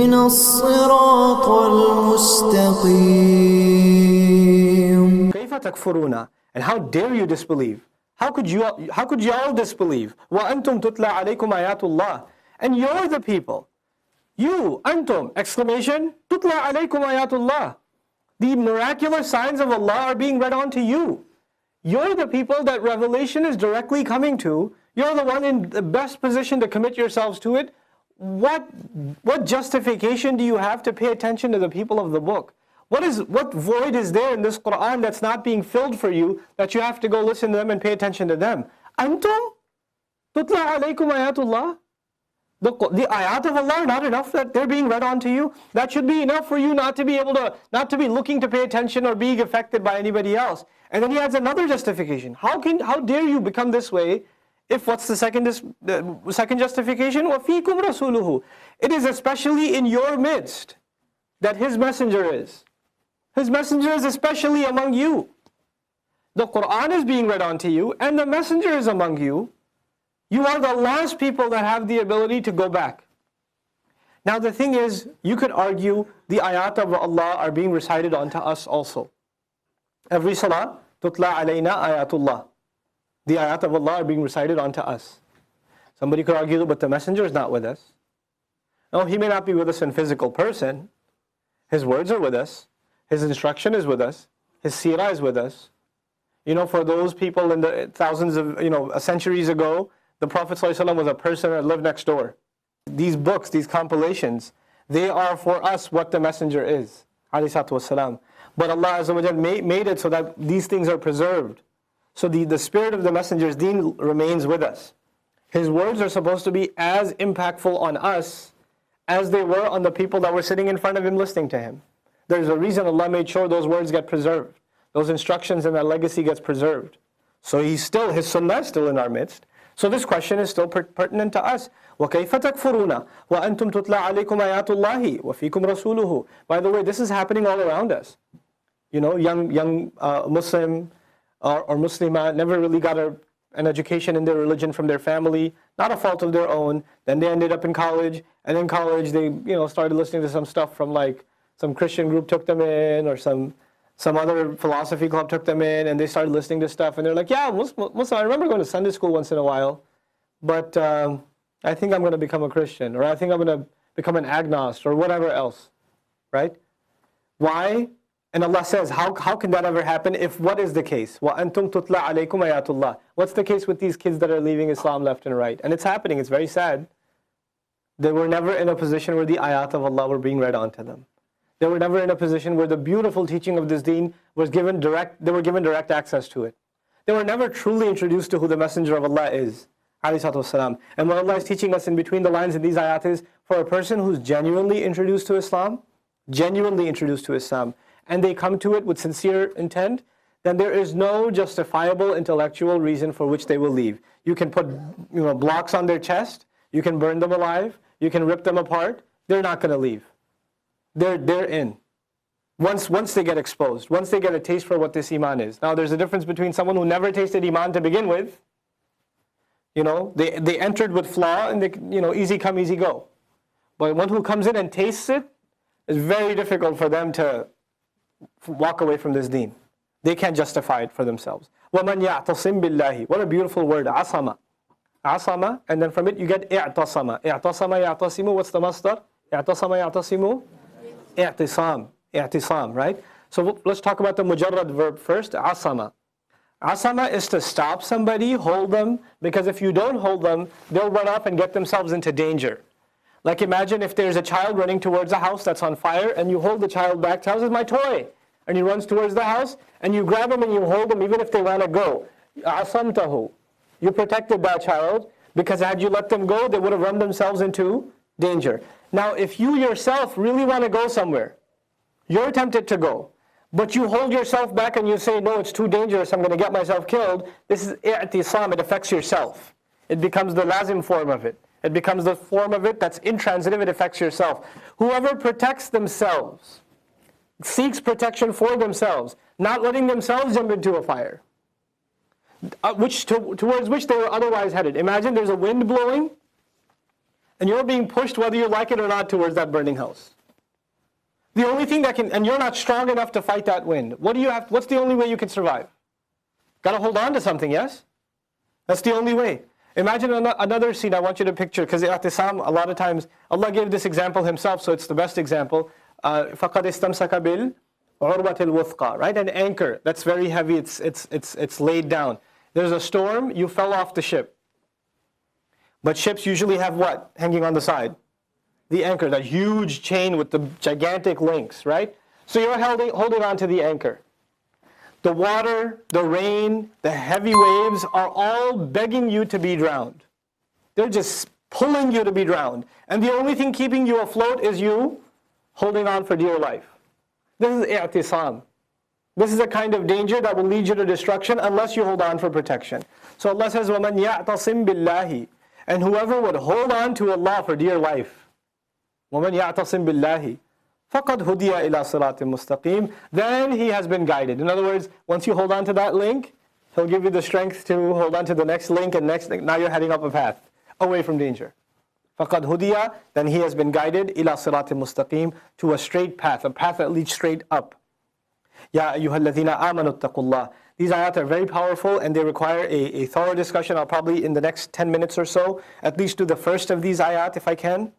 اهدنا الصراط المستقيم. كيف تكفرون? And how dare you disbelieve? How could you all disbelieve? وَأَنْتُمْ تُتْلَى عَلَيْكُمْ آيَاتُ اللَّهِ. And you're the people. You, antum, exclamation, tutla alaykum ayatullah. The miraculous signs of Allah are being read on to you. You're the people that revelation is directly coming to. You're the one in the best position to commit yourselves to it. What justification do you have to pay attention to the people of the book? What void is there in this Quran that's not being filled for you that you have to go listen to them and pay attention to them? Antum? Tutla alaykum ayatullah? The ayat of Allah are not enough that they're being read on to you? That should be enough for you not to be looking to pay attention or being affected by anybody else. And then he adds another justification. How dare you become this way? If what's the second justification? وَفِيكُمْ رَسُولُهُ. It is especially in your midst that His messenger is. His messenger is especially among you. The Quran is being read on to you and the messenger is among you. You are the last people that have the ability to go back. Now the thing is, you could argue the ayat of Allah are being recited onto us also. Every salah, tutla alayna ayatullah. The ayat of Allah are being recited onto us. Somebody could argue, but the messenger is not with us. No, he may not be with us in physical person. His words are with us. His instruction is with us. His seerah is with us. For those people in the thousands of, centuries ago, the Prophet ﷺ was a person that lived next door. These books, these compilations, they are for us what the messenger is. But Allah Azza wa Jal made it so that these things are preserved. So the spirit of the messenger's deen remains with us. His words are supposed to be as impactful on us as they were on the people that were sitting in front of him listening to him. There's a reason Allah made sure those words get preserved. Those instructions and that legacy gets preserved. So His sunnah is still in our midst. So this question is still pertinent to us. وَكَيْفَ تَكْفُرُونَ وَأَنْتُمْ تُتْلَى عَلَيْكُمْ آيَاتُ اللَّهِ وَفِيكُمْ رَسُولُهُ. By the way, this is happening all around us. Young Muslim or Muslimah never really got an education in their religion from their family, not a fault of their own. Then they ended up in college, and in college they started listening to some stuff from like some Christian group took them in, or some other philosophy club took them in, and they started listening to stuff, and they're like, yeah, Muslim, I remember going to Sunday school once in a while, but I think I'm going to become a Christian, or I think I'm going to become an agnost, or whatever else, right? Why? And Allah says, how can that ever happen if what is the case? وَأَنْتُمْ تُتْلَى عَلَيْكُمْ آيَاتُ اللَّهِ. What's the case with these kids that are leaving Islam left and right? And it's happening, it's very sad. They were never in a position where the ayat of Allah were being read onto them. They were never in a position where the beautiful teaching of this deen was given they were given direct access to it. They were never truly introduced to who the messenger of Allah is. And what Allah is teaching us in between the lines in these ayat is, for a person who's genuinely introduced to Islam, and they come to it with sincere intent, then there is no justifiable intellectual reason for which they will leave. You can put blocks on their chest, you can burn them alive, you can rip them apart, they're not going to leave. They're in. Once they get exposed, once they get a taste for what this iman is. Now there's a difference between someone who never tasted iman to begin with, they entered with flaw and they, easy come, easy go. But one who comes in and tastes it, it's very difficult for them to walk away from this deen. They can't justify it for themselves. وَمَنْ يَعْتَصِمْ بِاللَّهِ. What a beautiful word, asama. Asama, and then from it you get i'tasama. I'tasama ya'tasimu, what's the masdar? I'tasama ya'tasimu? I'tisam, right? So let's talk about the mujarrad verb first, asama. Asama is to stop somebody, hold them, because if you don't hold them, they'll run off and get themselves into danger. Like imagine if there's a child running towards a house that's on fire, and you hold the child back, child is my toy, and he runs towards the house, and you grab him and you hold him even if they want to go. Asamtahu. You protected that child, because had you let them go, they would have run themselves into danger. Now if you yourself really want to go somewhere, you're tempted to go, but you hold yourself back and you say, no, it's too dangerous, I'm going to get myself killed. This is i'tisam, it affects yourself. It becomes the lazim form of it. It becomes the form of it that's intransitive, it affects yourself. Whoever protects themselves, seeks protection for themselves, not letting themselves jump into a fire, towards which they were otherwise headed. Imagine there's a wind blowing, And you're being pushed, whether you like it or not, towards that burning house. The only thing that can, and you're not strong enough to fight that wind. What do you have? What's the only way you can survive? Got to hold on to something, yes? That's the only way. Imagine another scene I want you to picture, because i'tisam, a lot of times, Allah gave this example Himself, so it's the best example. فَقَدْ اسْتَمْسَكَ بِالْعُرْوَةِ الْوُثْقَى, right? An anchor that's very heavy, it's laid down. There's a storm, you fell off the ship. But ships usually have what hanging on the side? The anchor, that huge chain with the gigantic links, right? So you're holding on to the anchor. The water, the rain, the heavy waves are all begging you to be drowned. They're just pulling you to be drowned. And the only thing keeping you afloat is you holding on for dear life. This is i'tisam. This is a kind of danger that will lead you to destruction unless you hold on for protection. So Allah says, وَمَنْ يَعْتَصِمْ بِاللَّهِ, and whoever would hold on to Allah for dear life, وَمَنْ يَعْتَصِمْ بِاللَّهِ فَقَدْ هُدِيَ إِلَى صِرَاطٍ مُسْتَقِيمٍ, then he has been guided. In other words, once you hold on to that link, He'll give you the strength to hold on to the next link and next link. Now you're heading up a path, away from danger. فَقَدْ هُدِيَ, then he has been guided إِلَى صِرَاطٍ مُسْتَقِيمٍ, to a straight path, a path that leads straight up. يَا أَيُّهَا الَّذِينَ آمَنُوا اتَّقُوا اللَّهِ. These ayat are very powerful and they require a thorough discussion. I'll probably, in the next 10 minutes or so, at least do the first of these ayat if I can.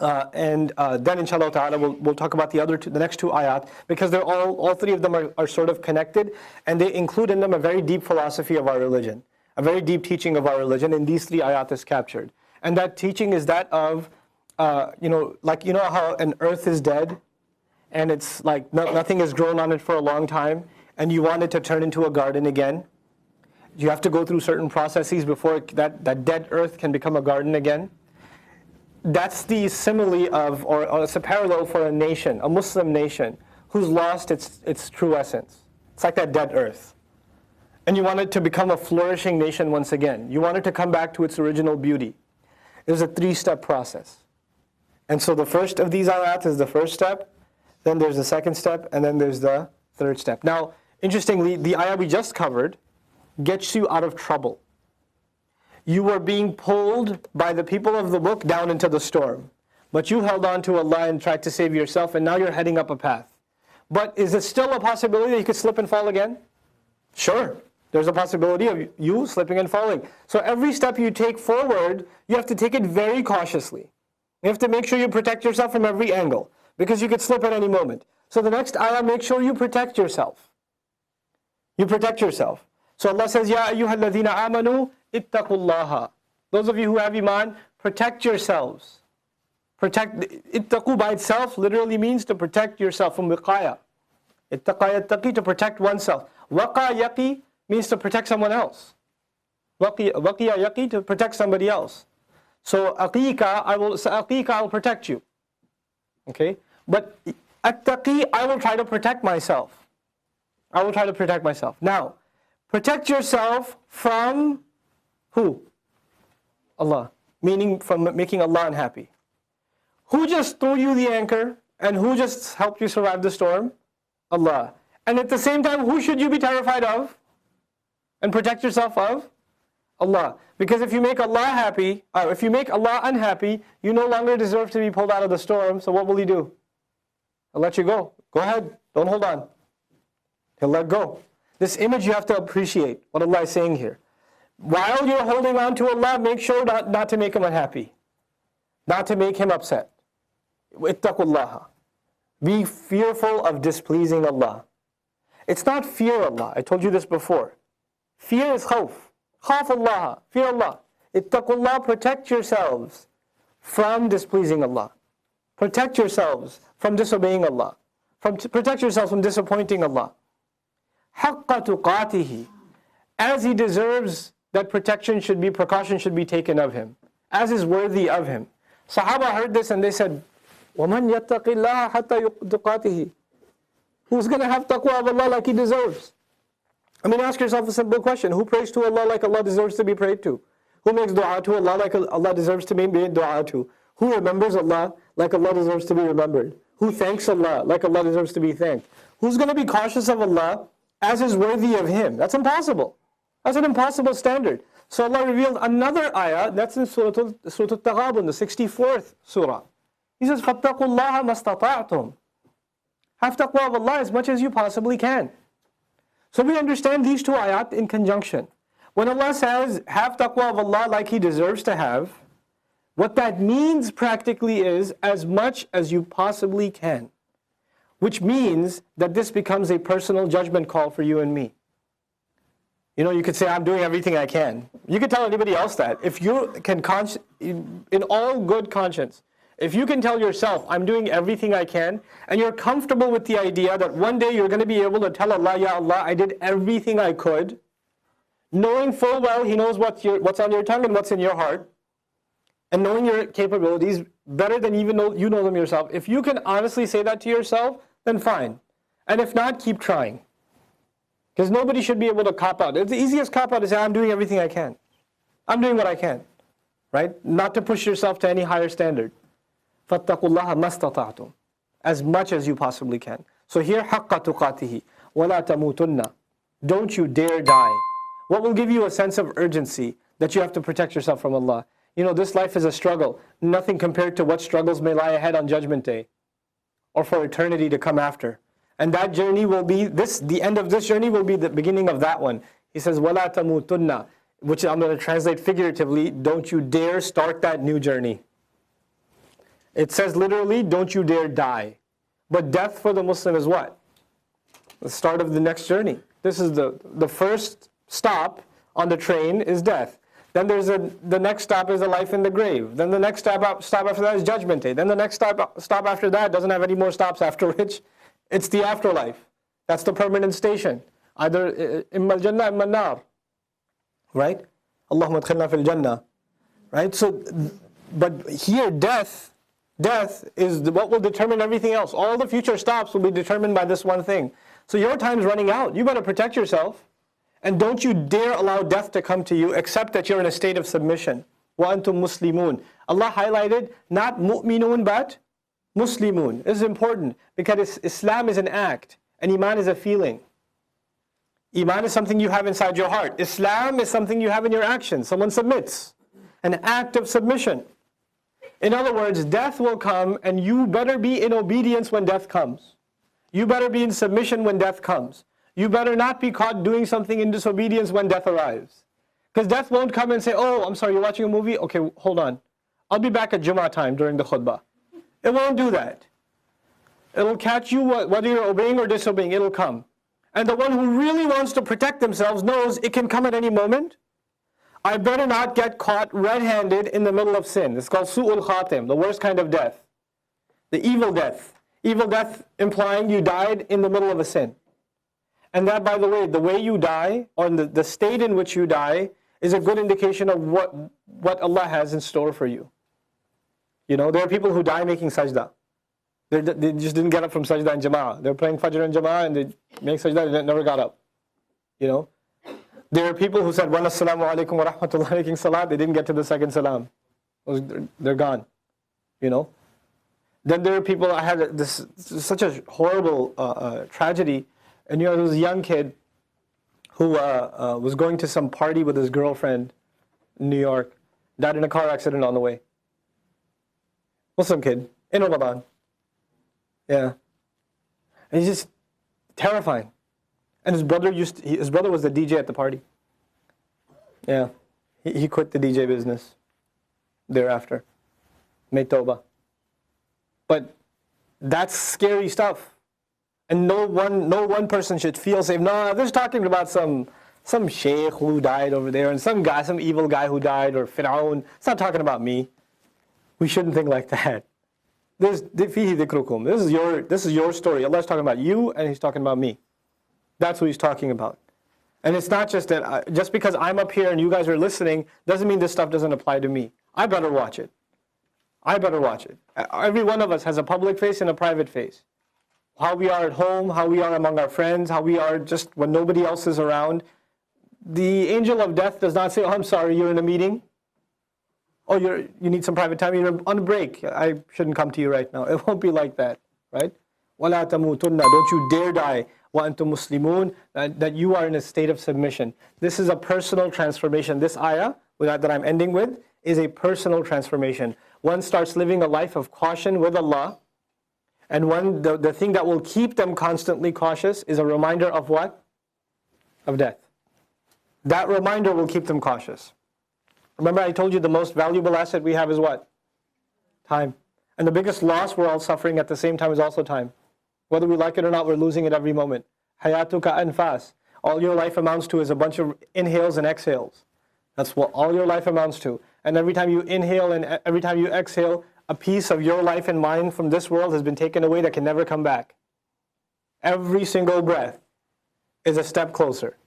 Then inshallah ta'ala we'll talk about the next two ayat, because they're all three of them are sort of connected, and they include in them a very deep philosophy of our religion, a very deep teaching of our religion. In these three ayat is captured. And that teaching is that of, how an earth is dead, and it's like nothing has grown on it for a long time, and you want it to turn into a garden again. You have to go through certain processes before that dead earth can become a garden again. That's the simile of, or it's a parallel for a nation, a Muslim nation, who's lost its true essence. It's like that dead earth. And you want it to become a flourishing nation once again. You want it to come back to its original beauty. There's a 3-step process. And so the first of these ayat is the first step, then there's the second step, and then there's the third step. Now, interestingly, the ayah we just covered gets you out of trouble. You were being pulled by the people of the book down into the storm. But you held on to Allah and tried to save yourself, and now you're heading up a path. But is it still a possibility that you could slip and fall again? Sure. There's a possibility of you slipping and falling. So every step you take forward, you have to take it very cautiously. You have to make sure you protect yourself from every angle, because you could slip at any moment. So the next ayah, make sure you protect yourself. You protect yourself. So Allah says, Ya ayyuha alladhina amanu ittaqullaha. Those of you who have iman, protect yourselves. Ittaqu by itself literally means to protect yourself from wiqaya. Ittaqa yattaqi, to protect oneself. Waqa yaqi means to protect someone else. Waqiya yaqi, to protect somebody else. So aqika, I will protect you. Okay? But attaqi, I will try to protect myself. I will try to protect myself. Now, protect yourself from who? Allah. Meaning from making Allah unhappy. Who just threw you the anchor and who just helped you survive the storm? Allah. And at the same time, who should you be terrified of and protect yourself of? Allah. Because if you make Allah happy, if you make Allah unhappy, you no longer deserve to be pulled out of the storm. So what will He do? He'll let you go. Go ahead. Don't hold on. He'll let go. This image you have to appreciate what Allah is saying here. While you're holding on to Allah, make sure not to make Him unhappy. Not to make Him upset. Ittaqullaha. Be fearful of displeasing Allah. It's not fear Allah. I told you this before. Fear is khawf. Khawf Allah. Fear Allah. Ittaqullah, protect yourselves from displeasing Allah. Protect yourselves from disobeying Allah. Protect yourselves from disappointing Allah. Haqqa tuqatihi. As He deserves that precaution should be taken of Him. As is worthy of Him. Sahaba heard this and they said, وَمَنْ يَتَّقِ اللَّهَ حَتَّى تُقَاتِهِ. Who's going to have taqwa of Allah like he deserves? I mean, ask yourself a simple question. Who prays to Allah like Allah deserves to be prayed to? Who makes dua to Allah like Allah deserves to be made dua to? Who remembers Allah like Allah deserves to be remembered? Who thanks Allah like Allah deserves to be thanked? Who's going to be cautious of Allah as is worthy of Him? That's impossible. That's an impossible standard. So Allah revealed another ayah, that's in Surah Al-Taghabun, the 64th surah. He says, فَاتَّقُوا اللَّهَ مَا اسْتَطَعْتُمْ. Have taqwa of Allah as much as you possibly can. So we understand these two ayat in conjunction. When Allah says, have taqwa of Allah like He deserves to have, what that means practically is as much as you possibly can. Which means that this becomes a personal judgment call for you and me. You know, you could say, I'm doing everything I can. You could tell anybody else that. If you can, in all good conscience, if you can tell yourself, I'm doing everything I can, and you're comfortable with the idea that one day you're going to be able to tell Allah, Ya Allah, I did everything I could, knowing full well He knows what's on your tongue and what's in your heart, and knowing your capabilities better than even you know them yourself. If you can honestly say that to yourself, then fine. And if not, keep trying. Because nobody should be able to cop out. It's the easiest cop out to say, I'm doing everything I can. I'm doing what I can. Right? Not to push yourself to any higher standard. فَاتَّقُوا اللَّهَ مَا اسْتَطَعْتُمْ. As much as you possibly can. So here, حَقَّ تُقَاتِهِ وَلَا تَمُوتُنَّ. Don't you dare die. What will give you a sense of urgency that you have to protect yourself from Allah? You know, this life is a struggle. Nothing compared to what struggles may lie ahead on Judgment Day. Or for eternity to come after. And that journey will be, the end of this journey will be the beginning of that one. He says, وَلَا تَمُوتُنَّ, which I'm going to translate figuratively, don't you dare start that new journey. It says literally, don't you dare die. But death for the Muslim is what? The start of the next journey. This is the first stop on the train is death. Then there's the next stop is a life in the grave. Then the next stop after that is Judgment Day. Then the next stop after that doesn't have any more stops, after which it's the afterlife. That's the permanent station. Either imma al-jannah, imma al-nar. Right? Allahumma adkhilna fil jannah. Right? So, but here death is what will determine everything else. All the future stops will be determined by this one thing. So your time's running out. You better protect yourself. And don't you dare allow death to come to you except that you're in a state of submission. وَأَنْتُمْ مُسْلِمُونَ. Allah highlighted not mu'minun but Muslimun. This is important because Islam is an act and Iman is a feeling. Iman is something you have inside your heart. Islam is something you have in your actions. Someone submits. An act of submission. In other words, death will come and you better be in obedience when death comes. You better be in submission when death comes. You better not be caught doing something in disobedience when death arrives. Because death won't come and say, oh, I'm sorry, you're watching a movie? Okay, hold on. I'll be back at Jummah time during the khutbah. It won't do that. It'll catch you whether you're obeying or disobeying. It'll come. And the one who really wants to protect themselves knows it can come at any moment. I better not get caught red-handed in the middle of sin. It's called su'ul khatim, the worst kind of death. The evil death. Evil death implying you died in the middle of a sin. And that, by the way you die, or the state in which you die, is a good indication of what Allah has in store for you. You know, there are people who die making sajda. They just didn't get up from sajda and jama'ah. They were praying fajr and jama'ah and they make sajda, they never got up. You know? There are people who said, wa assalamu alaikum wa rahmatullahi making salat, they didn't get to the second salam. They're gone. You know? Then there are people, I had such a horrible tragedy. And you know, there was a young kid who was going to some party with his girlfriend in New York, died in a car accident on the way. Muslim kid, in Ramadan. Yeah. And he's just terrifying. And his brother was the DJ at the party. Yeah. He quit the DJ business thereafter. Made tawbah. But that's scary stuff. And no one person should feel safe. No, they're talking about some sheikh who died over there and some evil guy who died, or Fir'aun. It's not talking about me. We shouldn't think like that. This is your story. Allah's talking about you and He's talking about me. That's what He's talking about. And it's not just that, just because I'm up here and you guys are listening, doesn't mean this stuff doesn't apply to me. I better watch it. Every one of us has a public face and a private face. How we are at home, how we are among our friends, how we are just when nobody else is around. The angel of death does not say, oh, I'm sorry, you're in a meeting. Oh, you need some private time, you're on a break. I shouldn't come to you right now. It won't be like that, right? وَلَا تَمُوتُنَّ, don't you dare die, وَأَنْتُمْ مُسْلِمُونَ, that you are in a state of submission. This is a personal transformation. This ayah that I'm ending with is a personal transformation. One starts living a life of caution with Allah, and the thing that will keep them constantly cautious is a reminder of what? Of death. That reminder will keep them cautious. Remember I told you the most valuable asset we have is what? Time. And the biggest loss we're all suffering at the same time is also time. Whether we like it or not, we're losing it every moment. Hayatuka anfas. All your life amounts to is a bunch of inhales and exhales. That's what all your life amounts to. And every time you inhale and every time you exhale, a piece of your life and mind from this world has been taken away that can never come back. Every single breath is a step closer.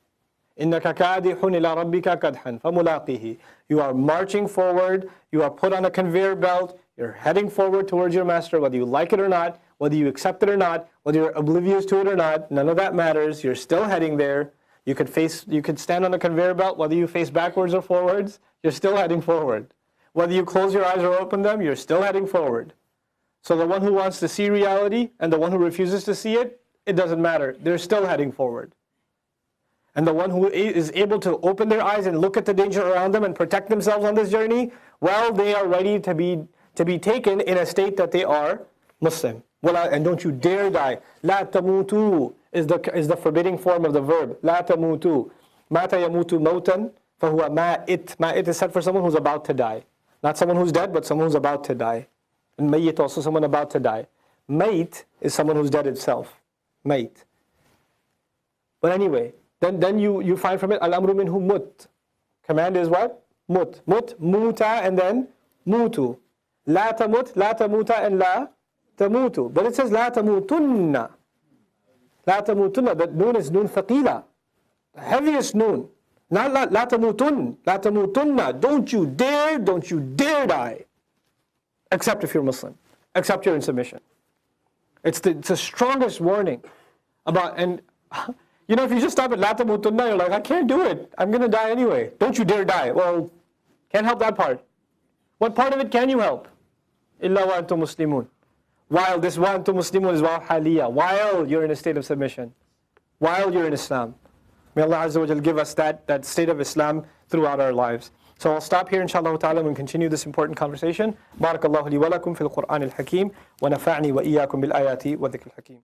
إِنَّكَ كَادِحٌ إِلَىٰ رَبِّكَ كَدْحًا فَمُلَاقِهِ. You are marching forward, you are put on a conveyor belt, you're heading forward towards your master, whether you like it or not, whether you accept it or not, whether you're oblivious to it or not, none of that matters. You're still heading there. You could stand on a conveyor belt, whether you face backwards or forwards, you're still heading forward. Whether you close your eyes or open them, you're still heading forward. So the one who wants to see reality and the one who refuses to see it, it doesn't matter. They're still heading forward. And the one who is able to open their eyes and look at the danger around them and protect themselves on this journey, well, they are ready to be taken in a state that they are Muslim. And don't you dare die. لا تموتوا is the forbidding form of the verb. لا تموتوا. مات يموت موتا فهو مائت. Ma'it is said for someone who's about to die. Not someone who's dead, but someone who's about to die. And mayyit also someone about to die. Mayt is someone who's dead itself. Mayt. But anyway, then you find from it, al-amru minhu mut. Command is what? Mut. Mut, muta, and then mutu. La tamut, la tamuta, and la tamutu. But it says la tamutunna. La tamutunna. That noon is noon thaqila. The heaviest noon. Not la tamutun. La tamutunna. Don't you dare die. Except if you're Muslim. Except you're in submission. It's the strongest warning about, and you know, if you just stop at la tamutunna, you're like, I can't do it. I'm going to die anyway. Don't you dare die. Well, can't help that part. What part of it can you help? Illa wa antum muslimun. While this wa antum muslimun is wa haliyah. While you're in a state of submission. While you're in Islam. May Allah Azza wa Jal give us that state of Islam throughout our lives. So I'll stop here inshallah ta'ala and continue this important conversation. Barakallahu li wa lakum fil Qur'an al-Hakim wa nafa'ni wa iyyakum bil ayati wa dhikr al-Hakim.